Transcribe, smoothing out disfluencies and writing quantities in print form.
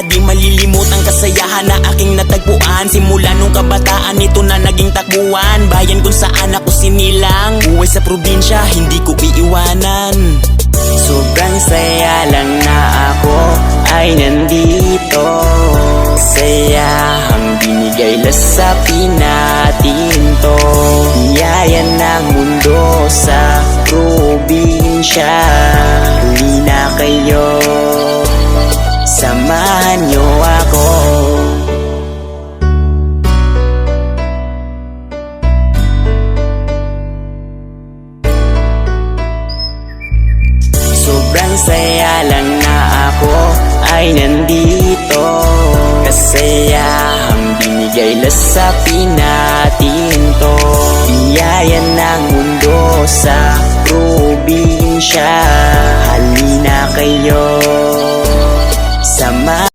Di malilimot ang kasayahan na aking natagpuan. Simula nung kabataan, ito na naging takbuhan. Bayan kung saan ako sinilang, buhay sa probinsya, hindi ko iiwanan. Sobrang saya lang na ako ay nandito. Saya ang binigay lasapi natin to. Biyaya ng mundo sa probinsya. Huli na kayo, samahan nyo ako. Sobrang saya lang na ako ay nandito. Kasaya ang binigay lasapi natin to. Biyaya ng mundo sa probinsya. Halina kayo, sama